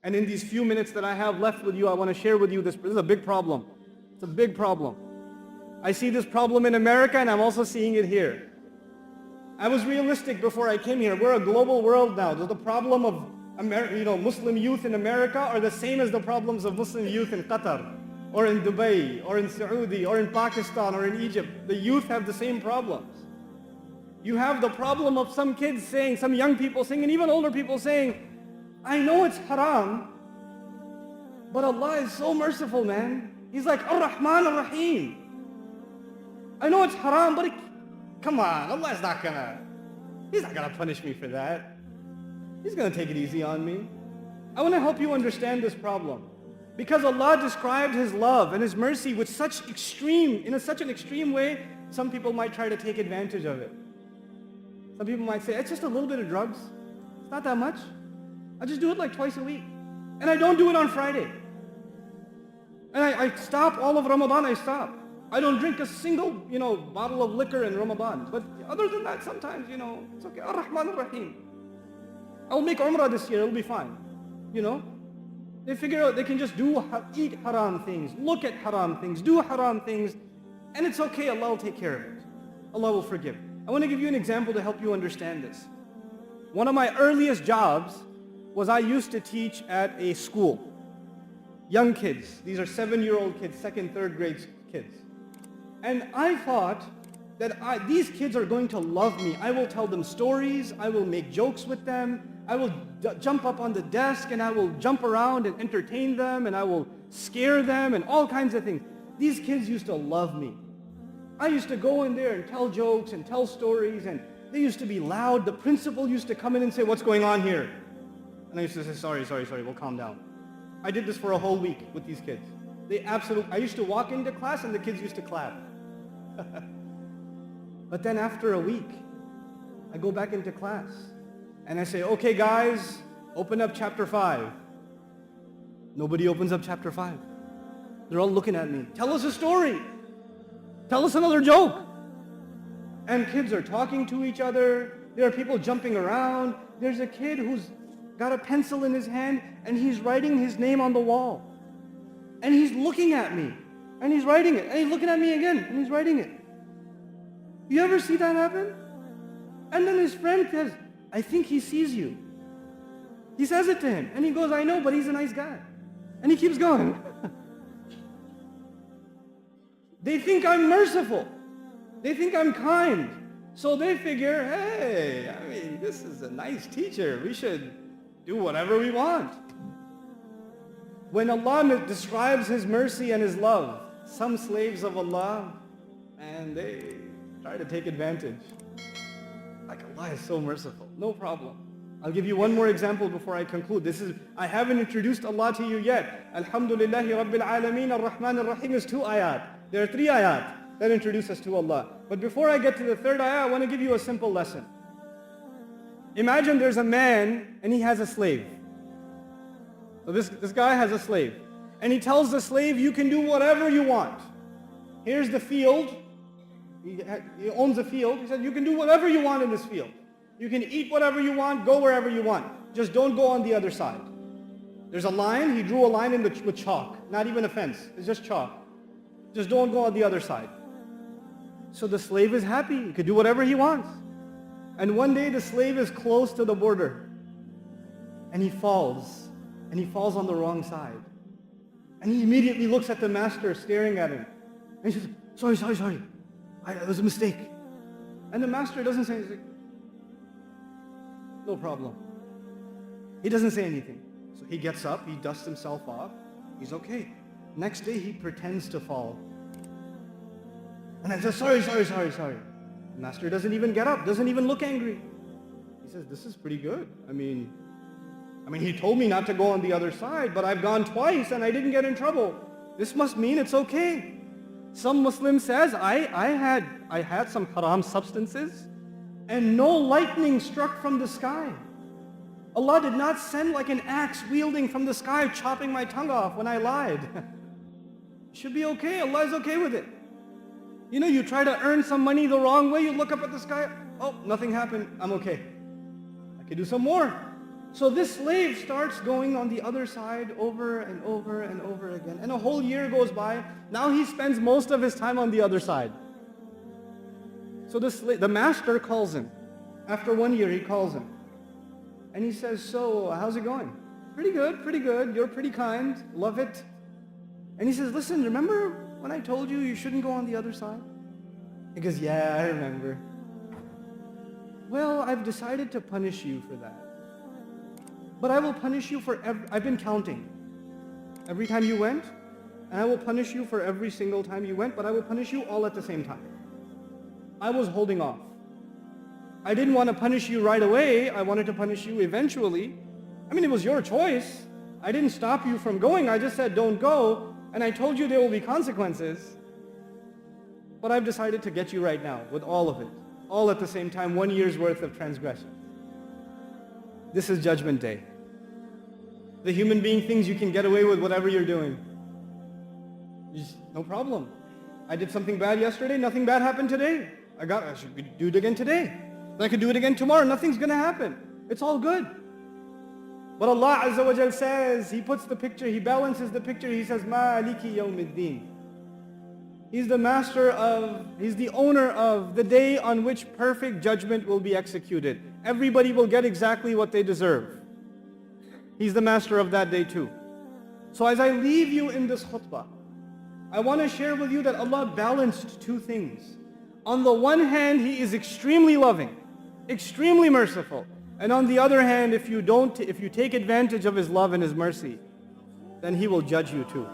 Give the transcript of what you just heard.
And in these few minutes that I have left with you, I want to share with you this. This is a big problem. It's a big problem. I see this problem in America, and I'm also seeing it here. I was realistic before I came here. We're a global world now. The problem of Muslim youth in America are the same as the problems of Muslim youth in Qatar, or in Dubai, or in Saudi, or in Pakistan, or in Egypt. The youth have the same problems. You have the problem of some kids saying, some young people saying, and even older people saying, I know it's haram, but Allah is so merciful, man. He's like Ar-Rahman Ar-Rahim. I know it's haram, but come on, He's not gonna punish me for that. He's gonna take it easy on me. I want to help you understand this problem. Because Allah described His love and His mercy with such an extreme way, some people might try to take advantage of it. Some people might say, it's just a little bit of drugs. It's not that much. I just do it like twice a week. And I don't do it on Friday. And I stop all of Ramadan, I stop. I don't drink a single, bottle of liquor in Ramadan. But other than that, sometimes, it's okay. Ar-Rahman Ar-Rahim. I'll make Umrah this year, it'll be fine. They figure out they can just eat haram things, look at haram things, do haram things, and it's okay, Allah will take care of it. Allah will forgive. I want to give you an example to help you understand this. One of my earliest jobs was I used to teach at a school. Young kids. These are 7-year-old kids, 2nd, 3rd grade kids. And I thought that these kids are going to love me. I will tell them stories. I will make jokes with them. I will jump up on the desk and I will jump around and entertain them and I will scare them and all kinds of things. These kids used to love me. I used to go in there and tell jokes and tell stories, and they used to be loud. The principal used to come in and say, what's going on here? And I used to say, sorry, we'll calm down. I did this for a whole week with these kids. I used to walk into class and the kids used to clap. But then after a week, I go back into class and I say, okay guys, open up chapter 5. Nobody opens up chapter 5. They're all looking at me. Tell us a story. Tell us another joke. And kids are talking to each other. There are people jumping around. There's a kid who's got a pencil in his hand and he's writing his name on the wall. And he's looking at me and he's writing it. And he's looking at me again and he's writing it. You ever see that happen? And then his friend says, I think he sees you. He says it to him and he goes, I know, but he's a nice guy. And he keeps going. They think I'm merciful. They think I'm kind. So they figure, hey, this is a nice teacher. We should do whatever we want. When Allah describes His mercy and His love, some slaves of Allah, and they try to take advantage. Like, Allah is so merciful. No problem. I'll give you one more example before I conclude. I haven't introduced Allah to you yet. Alhamdulillahi Rabbil Alameen Ar-Rahman Ar-Rahim is 2 ayat. There are 3 ayat that introduce us to Allah. But before I get to the 3rd ayah, I want to give you a simple lesson. Imagine there's a man and he has a slave. So this guy has a slave. And he tells the slave, you can do whatever you want. Here's the field. He owns a field. He said, you can do whatever you want in this field. You can eat whatever you want, go wherever you want. Just don't go on the other side. There's a line. He drew a line with chalk. Not even a fence. It's just chalk. Just don't go on the other side. So the slave is happy. He could do whatever he wants. And one day the slave is close to the border. And he falls. And he falls on the wrong side. And he immediately looks at the master staring at him. And he says, sorry. It was a mistake. And the master doesn't say anything. No problem. He doesn't say anything. So he gets up, he dusts himself off. He's okay. Next day he pretends to fall. And I said, sorry. The master doesn't even get up, doesn't even look angry. He says, this is pretty good. I mean, he told me not to go on the other side, but I've gone twice and I didn't get in trouble. This must mean it's okay. Some Muslim says, I had some haram substances and no lightning struck from the sky. Allah did not send like an axe wielding from the sky, chopping my tongue off when I lied. It should be okay. Allah is okay with it. You try to earn some money the wrong way, you look up at the sky, oh, nothing happened, I'm okay. I can do some more. So this slave starts going on the other side over and over and over again. And a whole year goes by. Now he spends most of his time on the other side. So the master calls him. After 1 year, he calls him. And he says, so how's it going? Pretty good, pretty good. You're pretty kind. Love it. And he says, listen, remember when I told you shouldn't go on the other side? He goes, yeah, I remember. Well, I've decided to punish you for that. But I will punish you for I've been counting. Every time you went, and I will punish you for every single time you went, but I will punish you all at the same time. I was holding off. I didn't want to punish you right away. I wanted to punish you eventually. I mean, it was your choice. I didn't stop you from going. I just said, don't go. And I told you there will be consequences. But I've decided to get you right now with all of it. All at the same time, 1 year's worth of transgression. This is Judgment Day. The human being thinks you can get away with whatever you're doing. No problem. I did something bad yesterday, nothing bad happened today. I should do it again today. Then I could do it again tomorrow, nothing's going to happen. It's all good. But Allah Azza wa Jal says, He puts the picture, He balances the picture, He says, Maliki yawmiddin. He's the master of, He's the owner of the day on which perfect judgment will be executed. Everybody will get exactly what they deserve. He's the master of that day too. So as I leave you in this khutbah, I want to share with you that Allah balanced two things. On the one hand, He is extremely loving, extremely merciful. And on the other hand, if you take advantage of His love and His mercy, then He will judge you too.